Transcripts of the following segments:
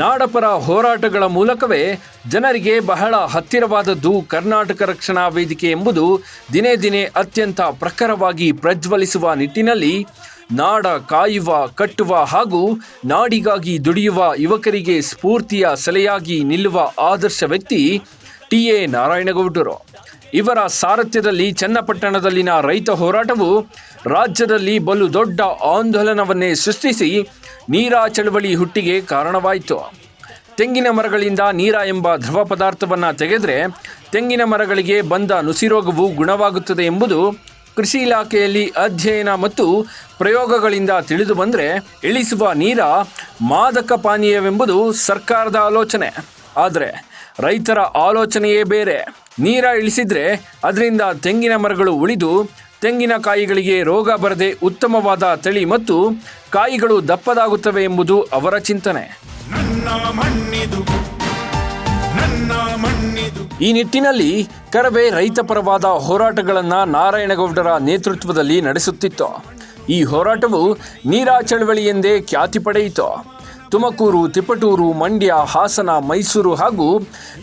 ನಾಡಪರ ಹೋರಾಟಗಳ ಮೂಲಕವೇ ಜನರಿಗೆ ಬಹಳ ಹತ್ತಿರವಾದದ್ದು ಕರ್ನಾಟಕ ರಕ್ಷಣಾ ವೇದಿಕೆ ಎಂಬುದು ದಿನೇ ದಿನೇ ಅತ್ಯಂತ ಪ್ರಖರವಾಗಿ ಪ್ರಜ್ವಲಿಸುವ ನಿಟ್ಟಿನಲ್ಲಿ ನಾಡ ಕಾಯುವ, ಕಟ್ಟುವ ಹಾಗೂ ನಾಡಿಗಾಗಿ ದುಡಿಯುವ ಯುವಕರಿಗೆ ಸ್ಫೂರ್ತಿಯ ಸೆಲೆಯಾಗಿ ನಿಲ್ಲುವ ಆದರ್ಶ ವ್ಯಕ್ತಿ ಟಿ.ಎ. ನಾರಾಯಣಗೌಡರು. ಇವರ ಸಾರಥ್ಯದಲ್ಲಿ ಚನ್ನಪಟ್ಟಣದಲ್ಲಿನ ರೈತ ಹೋರಾಟವು ರಾಜ್ಯದಲ್ಲಿ ಬಲು ದೊಡ್ಡ ಆಂದೋಲನವನ್ನೇ ಸೃಷ್ಟಿಸಿ ನೀರಾ ಚಳವಳಿ ಹುಟ್ಟಿಗೆ ಕಾರಣವಾಯಿತು. ತೆಂಗಿನ ಮರಗಳಿಂದ ನೀರ ಎಂಬ ದ್ರವ ಪದಾರ್ಥವನ್ನು ತೆಗೆದರೆ ತೆಂಗಿನ ಮರಗಳಿಗೆ ಬಂದ ನುಸಿರೋಗವು ಗುಣವಾಗುತ್ತದೆ ಎಂಬುದು ಕೃಷಿ ಇಲಾಖೆಯಲ್ಲಿ ಅಧ್ಯಯನ ಮತ್ತು ಪ್ರಯೋಗಗಳಿಂದ ತಿಳಿದು ಬಂದರೆ, ಇಳಿಸುವ ನೀರ ಮಾದಕ ಪಾನೀಯವೆಂಬುದು ಸರ್ಕಾರದ ಆಲೋಚನೆ. ಆದರೆ ರೈತರ ಆಲೋಚನೆಯೇ ಬೇರೆ. ನೀರ ಇಳಿಸಿದರೆ ಅದರಿಂದ ತೆಂಗಿನ ಮರಗಳು ಉಳಿದು ತೆಂಗಿನಕಾಯಿಗಳಿಗೆ ರೋಗ ಬರದೆ ಉತ್ತಮವಾದ ತಳಿ ಮತ್ತು ಕಾಯಿಗಳು ದಪ್ಪದಾಗುತ್ತವೆ ಎಂಬುದು ಅವರ ಚಿಂತನೆ. ಈ ನಿಟ್ಟಿನಲ್ಲಿ ಕರವೇ ರೈತ ಪರವಾದ ಹೋರಾಟಗಳನ್ನು ನಾರಾಯಣಗೌಡರ ನೇತೃತ್ವದಲ್ಲಿ ನಡೆಸುತ್ತಿತ್ತು. ಈ ಹೋರಾಟವು ನೀರಾ ಚಳವಳಿ ಎಂದೇ ಖ್ಯಾತಿ ಪಡೆಯಿತು. ತುಮಕೂರು, ತಿಪಟೂರು, ಮಂಡ್ಯ, ಹಾಸನ, ಮೈಸೂರು ಹಾಗೂ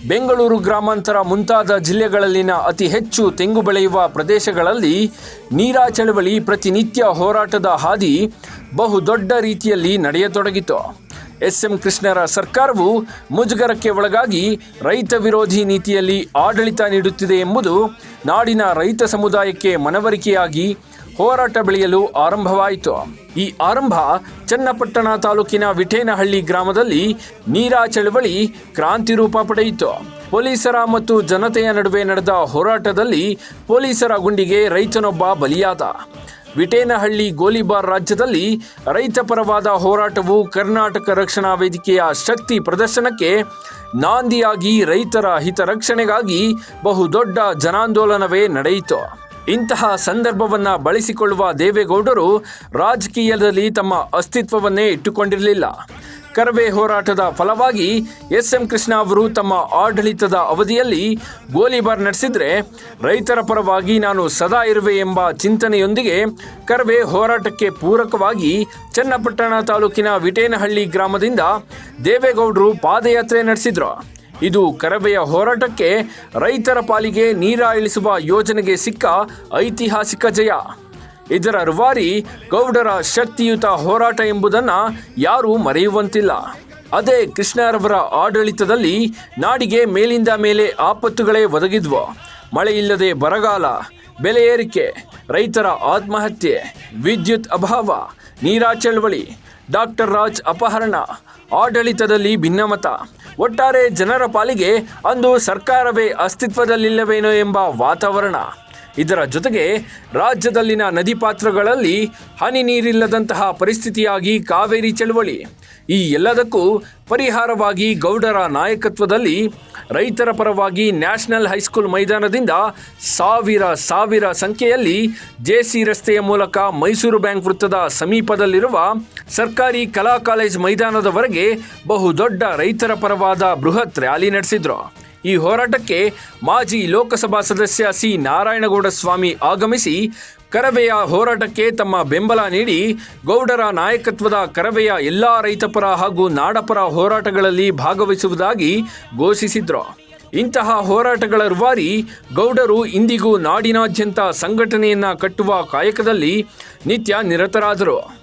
ಬೆಂಗಳೂರು ಗ್ರಾಮಾಂತರ ಮುಂತಾದ ಜಿಲ್ಲೆಗಳಲ್ಲಿನ ಅತಿ ಹೆಚ್ಚು ತೆಂಗು ಬೆಳೆಯುವ ಪ್ರದೇಶಗಳಲ್ಲಿ ನೀರಾ ಚಳವಳಿ ಪ್ರತಿನಿತ್ಯ ಹೋರಾಟದ ಹಾದಿ ಬಹುದೊಡ್ಡ ರೀತಿಯಲ್ಲಿ ನಡೆಯತೊಡಗಿತು. ಎಸ್.ಎಂ. ಕೃಷ್ಣರ ಸರ್ಕಾರವು ಮುಜುಗರಕ್ಕೆ ಒಳಗಾಗಿ ರೈತ ವಿರೋಧಿ ನೀತಿಯಲ್ಲಿ ಆಡಳಿತ ನೀಡುತ್ತಿದೆ ಎಂಬುದು ನಾಡಿನ ರೈತ ಸಮುದಾಯಕ್ಕೆ ಮನವರಿಕೆಯಾಗಿ ಹೋರಾಟ ಬೆಳೆಯಲು ಆರಂಭವಾಯಿತು. ಈ ಆರಂಭ ಚನ್ನಪಟ್ಟಣ ತಾಲೂಕಿನ ವಿಠೇನಹಳ್ಳಿ ಗ್ರಾಮದಲ್ಲಿ ನೀರಾ ಚಳವಳಿ ಕ್ರಾಂತಿ ರೂಪ ಪಡೆಯಿತು. ಪೊಲೀಸರ ಮತ್ತು ಜನತೆಯ ನಡುವೆ ನಡೆದ ಹೋರಾಟದಲ್ಲಿ ಪೊಲೀಸರ ಗುಂಡಿಗೆ ರೈತನೊಬ್ಬ ಬಲಿಯಾದ. ವಿಠೇನಹಳ್ಳಿ ಗೋಲಿಬಾರ್ ರಾಜ್ಯದಲ್ಲಿ ರೈತ ಪರವಾದ ಹೋರಾಟವು ಕರ್ನಾಟಕ ರಕ್ಷಣಾ ವೇದಿಕೆಯ ಶಕ್ತಿ ಪ್ರದರ್ಶನಕ್ಕೆ ನಾಂದಿಯಾಗಿ ರೈತರ ಹಿತರಕ್ಷಣೆಗಾಗಿ ಬಹುದೊಡ್ಡ ಜನಾಂದೋಲನವೇ ನಡೆಯಿತು. ಇಂತಹ ಸಂದರ್ಭವನ್ನು ಬಳಸಿಕೊಳ್ಳುವ ದೇವೇಗೌಡರು ರಾಜಕೀಯದಲ್ಲಿ ತಮ್ಮ ಅಸ್ತಿತ್ವವನ್ನೇ ಇಟ್ಟುಕೊಂಡಿರಲಿಲ್ಲ. ಕರವೇ ಹೋರಾಟದ ಫಲವಾಗಿ ಎಸ್.ಎಂ. ಕೃಷ್ಣ ಅವರು ತಮ್ಮ ಆಡಳಿತದ ಅವಧಿಯಲ್ಲಿ ಗೋಲಿಬಾರ್ ನಡೆಸಿದರೆ ರೈತರ ಪರವಾಗಿ ನಾನು ಸದಾ ಇರುವೆ ಎಂಬ ಚಿಂತನೆಯೊಂದಿಗೆ ಕರವೇ ಹೋರಾಟಕ್ಕೆ ಪೂರಕವಾಗಿ ಚನ್ನಪಟ್ಟಣ ತಾಲೂಕಿನ ವಿಠೇನಹಳ್ಳಿ ಗ್ರಾಮದಿಂದ ದೇವೇಗೌಡರು ಪಾದಯಾತ್ರೆ ನಡೆಸಿದರು. ಇದು ಕರವೆಯ ಹೋರಾಟಕ್ಕೆ ರೈತರ ಪಾಲಿಗೆ ನೀರ ಇಳಿಸುವ ಯೋಜನೆಗೆ ಸಿಕ್ಕ ಐತಿಹಾಸಿಕ ಜಯ. ಇದರ ರೂವಾರಿ ಗೌಡರ ಶಕ್ತಿಯುತ ಹೋರಾಟ ಎಂಬುದನ್ನು ಯಾರೂ ಮರೆಯುವಂತಿಲ್ಲ. ಅದೇ ಕೃಷ್ಣರವರ ಆಡಳಿತದಲ್ಲಿ ನಾಡಿಗೆ ಮೇಲಿಂದ ಮೇಲೆ ಆಪತ್ತುಗಳೇ ಒದಗಿದ್ವು. ಮಳೆಯಿಲ್ಲದೆ ಬರಗಾಲ, ಬೆಲೆ ಏರಿಕೆ, ರೈತರ ಆತ್ಮಹತ್ಯೆ, ವಿದ್ಯುತ್ ಅಭಾವ, ನೀರಾ ಚಳವಳಿ, ಡಾಕ್ಟರ್ ರಾಜ್ ಅಪಹರಣ, ಆಡಳಿತದಲ್ಲಿ ಭಿನ್ನಮತ, ಒಟ್ಟಾರೆ ಜನರ ಪಾಲಿಗೆ ಅಂದು ಸರ್ಕಾರವೇ ಅಸ್ತಿತ್ವದಲ್ಲಿಲ್ಲವೇನೋ ಎಂಬ ವಾತಾವರಣ. ಇದರ ಜೊತೆಗೆ ರಾಜ್ಯದಲ್ಲಿನ ನದಿ ಪಾತ್ರಗಳಲ್ಲಿ ಹನಿ ನೀರಿಲ್ಲದಂತಹ ಪರಿಸ್ಥಿತಿಯಾಗಿ ಕಾವೇರಿ ಚಳವಳಿ. ಈ ಎಲ್ಲದಕ್ಕೂ ಪರಿಹಾರವಾಗಿ ಗೌಡರ ನಾಯಕತ್ವದಲ್ಲಿ ರೈತರ ಪರವಾಗಿ ನ್ಯಾಷನಲ್ ಹೈಸ್ಕೂಲ್ ಮೈದಾನದಿಂದ ಸಾವಿರ ಸಂಖ್ಯೆಯಲ್ಲಿ ಜೆ.ಸಿ. ರಸ್ತೆಯ ಮೂಲಕ ಮೈಸೂರು ಬ್ಯಾಂಕ್ ವೃತ್ತದ ಸಮೀಪದಲ್ಲಿರುವ ಸರ್ಕಾರಿ ಕಲಾ ಕಾಲೇಜ್ ಮೈದಾನದವರೆಗೆ ಬಹುದೊಡ್ಡ ರೈತರ ಪರವಾದ ಬೃಹತ್ ರ್ಯಾಲಿ ನಡೆಸಿದ್ರು. ಈ ಹೋರಾಟಕ್ಕೆ ಮಾಜಿ ಲೋಕಸಭಾ ಸದಸ್ಯ ಸಿ. ನಾರಾಯಣಗೌಡ ಸ್ವಾಮಿ ಆಗಮಿಸಿ ಕರವೆಯ ಹೋರಾಟಕ್ಕೆ ತಮ್ಮ ಬೆಂಬಲ ನೀಡಿ ಗೌಡರ ನಾಯಕತ್ವದ ಕರವೆಯ ಎಲ್ಲ ರೈತಪರ ಹಾಗೂ ನಾಡಪರ ಹೋರಾಟಗಳಲ್ಲಿ ಭಾಗವಹಿಸುವುದಾಗಿ ಘೋಷಿಸಿದ್ರು. ಇಂತಹ ಹೋರಾಟಗಳ ರೂವಾರಿ ಗೌಡರು ಇಂದಿಗೂ ನಾಡಿನಾದ್ಯಂತ ಸಂಘಟನೆಯನ್ನು ಕಟ್ಟುವ ಕಾಯಕದಲ್ಲಿ ನಿತ್ಯ ನಿರತರಾದರು.